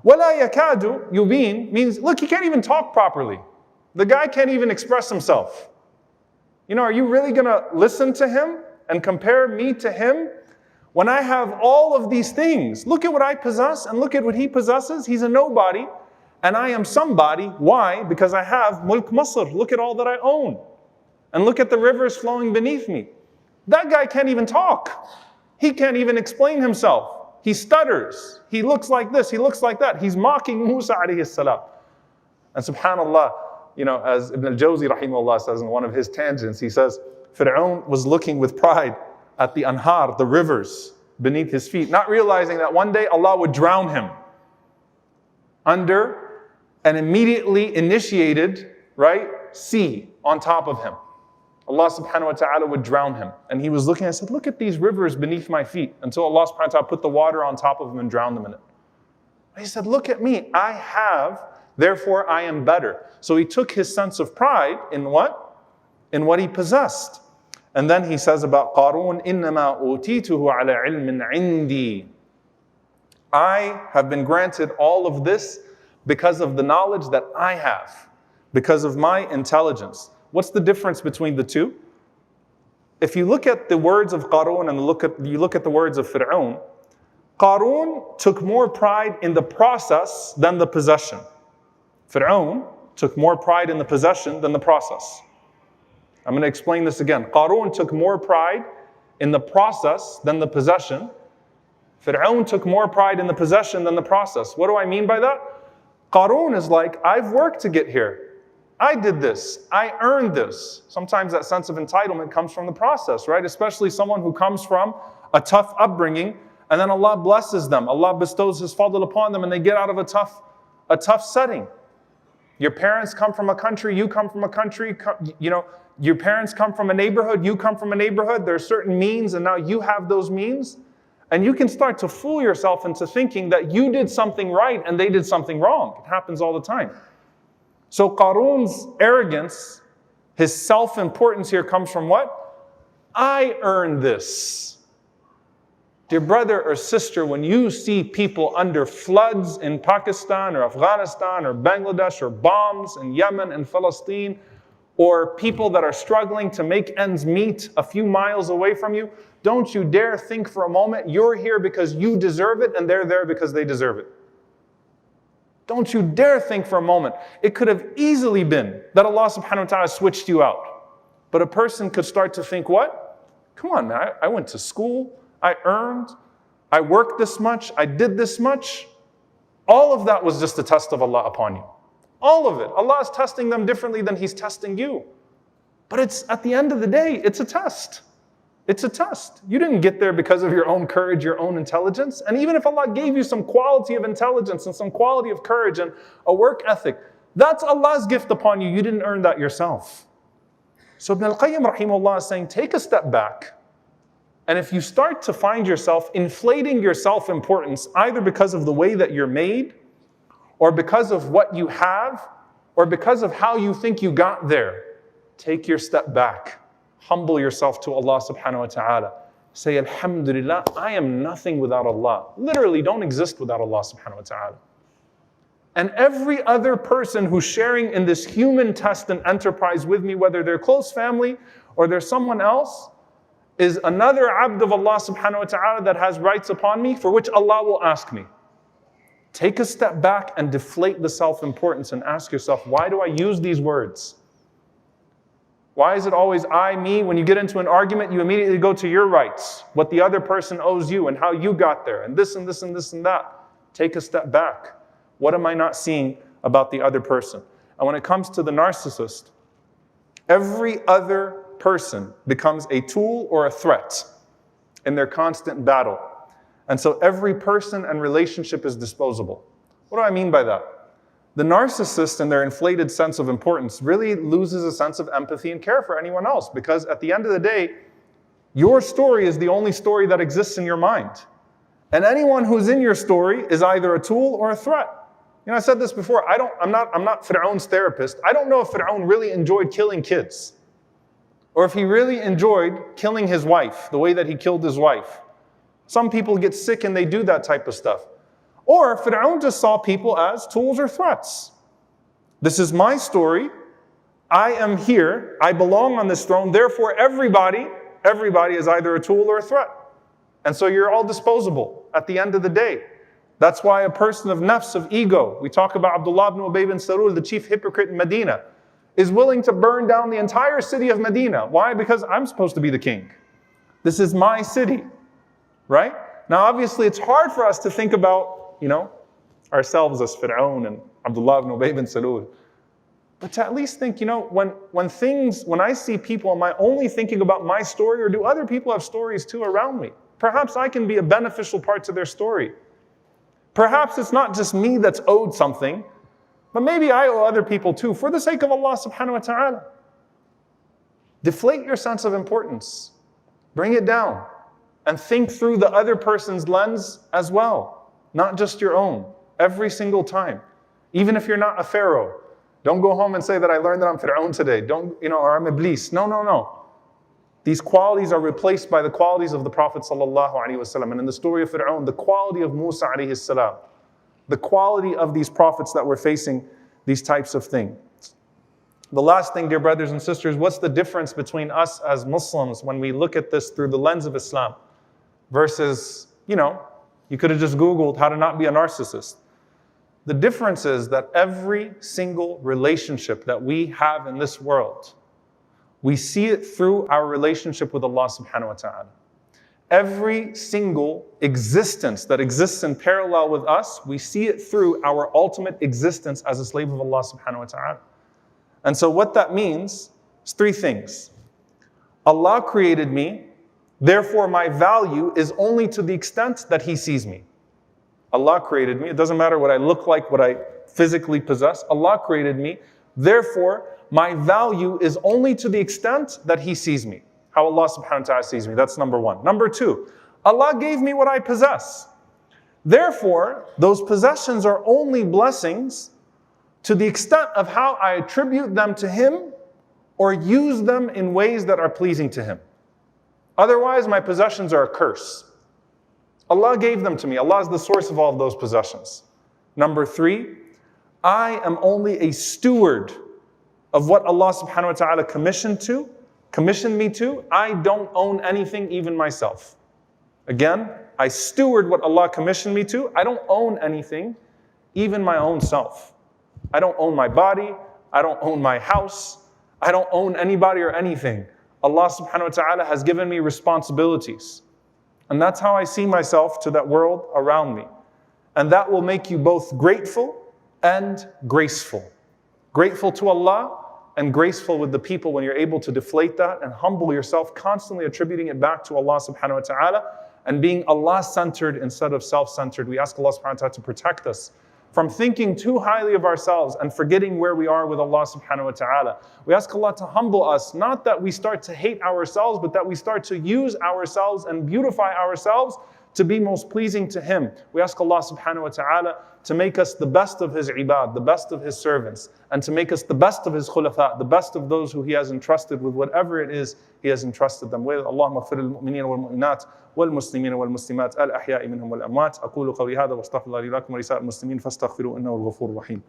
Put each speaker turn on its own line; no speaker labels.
وَلَا يَكَادُ يُبِينُ means, look, he can't even talk properly. The guy can't even express himself. Are you really going to listen to him and compare me to him when I have all of these things? Look at what I possess and look at what he possesses. He's a nobody and I am somebody. Why? Because I have Mulk Masr. Look at all that I own. And look at the rivers flowing beneath me. That guy can't even talk. He can't even explain himself. He stutters. He looks like this. He looks like that. He's mocking Musa alayhi salam. And subhanAllah, as Ibn al-Jawzi rahimahullah says in one of his tangents, he says, Fir'aun was looking with pride at the anhar, the rivers beneath his feet, not realizing that one day Allah would drown him under an immediately initiated, sea on top of him. Allah subhanahu wa ta'ala would drown him. And he was looking and said, look at these rivers beneath my feet. Until Allah subhanahu wa ta'ala put the water on top of him and drowned them in it. He said, look at me. I have, therefore I am better. So he took his sense of pride in what? In what he possessed. And then he says about Qarun, إِنَّمَا أُوتِيتُهُ عَلَى عِلْمٍ عِنْدِي. I have been granted all of this because of the knowledge that I have, because of my intelligence. What's the difference between the two? If you look at the words of Qarun and you look at the words of Fir'aun, Qarun took more pride in the process than the possession. Fir'aun took more pride in the possession than the process. I'm going to explain this again. Qarun took more pride in the process than the possession. Fir'aun took more pride in the possession than the process. What do I mean by that? Qarun is like, I've worked to get here. I did this. I earned this. Sometimes that sense of entitlement comes from the process, right? Especially someone who comes from a tough upbringing and then Allah blesses them. Allah bestows His fadl upon them and they get out of a tough setting. Your parents come from a country, you come from a country, your parents come from a neighborhood, you come from a neighborhood. There are certain means and now you have those means. And you can start to fool yourself into thinking that you did something right and they did something wrong. It happens all the time. So Qarun's arrogance, his self-importance here comes from what? I earned this. Dear brother or sister, when you see people under floods in Pakistan or Afghanistan or Bangladesh or bombs in Yemen and Palestine, or people that are struggling to make ends meet a few miles away from you, don't you dare think for a moment you're here because you deserve it and they're there because they deserve it. Don't you dare think for a moment. It could have easily been that Allah subhanahu wa ta'ala switched you out. But a person could start to think, what? Come on, man, I went to school, I earned, I worked this much, I did this much. All of that was just a test of Allah upon you. All of it. Allah is testing them differently than He's testing you. But it's at the end of the day, it's a test. It's a test. You didn't get there because of your own courage, your own intelligence. And even if Allah gave you some quality of intelligence and some quality of courage and a work ethic, that's Allah's gift upon you. You didn't earn that yourself. So Ibn al-Qayyim rahimahullah is saying, take a step back. And if you start to find yourself inflating your self-importance, either because of the way that you're made, or because of what you have, or because of how you think you got there, take your step back. Humble yourself to Allah subhanahu wa ta'ala. Say, Alhamdulillah, I am nothing without Allah. Literally don't exist without Allah subhanahu wa ta'ala. And every other person who's sharing in this human test and enterprise with me, whether they're close family or they're someone else, is another abd of Allah subhanahu wa ta'ala that has rights upon me for which Allah will ask me. Take a step back and deflate the self-importance and ask yourself, why do I use these words? Why is it always I, me? When you get into an argument, you immediately go to your rights, what the other person owes you and how you got there, and this and this and this and that. Take a step back. What am I not seeing about the other person? And when it comes to the narcissist, every other person becomes a tool or a threat in their constant battle. And so every person and relationship is disposable. What do I mean by that? The narcissist, in their inflated sense of importance, really loses a sense of empathy and care for anyone else, because at the end of the day, your story is the only story that exists in your mind. And anyone who's in your story is either a tool or a threat. I said this before, I'm not Fir'aun's therapist. I don't know if Fir'aun really enjoyed killing kids, or if he really enjoyed killing his wife, the way that he killed his wife. Some people get sick and they do that type of stuff. Or Fir'aun just saw people as tools or threats. This is my story. I am here. I belong on this throne. Therefore, everybody is either a tool or a threat. And so you're all disposable at the end of the day. That's why a person of nafs, of ego, we talk about Abdullah ibn Ubay bin Salul, the chief hypocrite in Medina, is willing to burn down the entire city of Medina. Why? Because I'm supposed to be the king. This is my city, right? Now, obviously, it's hard for us to think about, ourselves as Fir'aun and Abdullah ibn Ubay bin Salul. But to at least think, when I see people, am I only thinking about my story, or do other people have stories too around me? Perhaps I can be a beneficial part to their story. Perhaps it's not just me that's owed something, but maybe I owe other people too, for the sake of Allah subhanahu wa ta'ala. Deflate your sense of importance. Bring it down. And think through the other person's lens as well, not just your own, every single time. Even if you're not a pharaoh. Don't go home and say that I learned that I'm Fir'aun today. Or I'm Iblis. No. These qualities are replaced by the qualities of the Prophet ﷺ. And in the story of Fir'aun, the quality of Musa alayhi salam, the quality of these prophets that were facing these types of things. The last thing, dear brothers and sisters, what's the difference between us as Muslims when we look at this through the lens of Islam versus, you could have just Googled how to not be a narcissist. The difference is that every single relationship that we have in this world, we see it through our relationship with Allah subhanahu wa ta'ala. Every single existence that exists in parallel with us, we see it through our ultimate existence as a slave of Allah subhanahu wa ta'ala. And so what that means is three things. Allah created me, therefore my value is only to the extent that He sees me. Allah created me. It doesn't matter what I look like, what I physically possess. Allah created me. Therefore, my value is only to the extent that He sees me. How Allah subhanahu wa ta'ala sees me. That's number one. Number two, Allah gave me what I possess. Therefore, those possessions are only blessings to the extent of how I attribute them to Him or use them in ways that are pleasing to Him. Otherwise, my possessions are a curse. Allah gave them to me. Allah is the source of all of those possessions. Number three, I am only a steward of what Allah subhanahu wa ta'ala commissioned me to. I don't own anything, even myself. Again, I steward what Allah commissioned me to. I don't own anything, even my own self. I don't own my body. I don't own my house. I don't own anybody or anything. Allah subhanahu wa ta'ala has given me responsibilities. And that's how I see myself to that world around me. And that will make you both grateful and graceful. Grateful to Allah and graceful with the people when you're able to deflate that and humble yourself, constantly attributing it back to Allah subhanahu wa ta'ala and being Allah-centered instead of self-centered. We ask Allah subhanahu wa ta'ala to protect us from thinking too highly of ourselves and forgetting where we are with Allah subhanahu wa ta'ala. We ask Allah to humble us, not that we start to hate ourselves, but that we start to use ourselves and beautify ourselves to be most pleasing to Him. We ask Allah subhanahu wa ta'ala to make us the best of His ibad, the best of His servants, and to make us the best of His khulafa, the best of those who He has entrusted with whatever it is He has entrusted them with. Allahumma ighfir lil-mu'minina wal-mu'minat wal-muslimina wal-muslimat al-ahya'i minhum wal-amwat. Aqulu qawli hadha wa astaghfirullahi li wa lakum wa li sa'iril muslimin fastaghfiruhu innahu al-ghafurur rahim.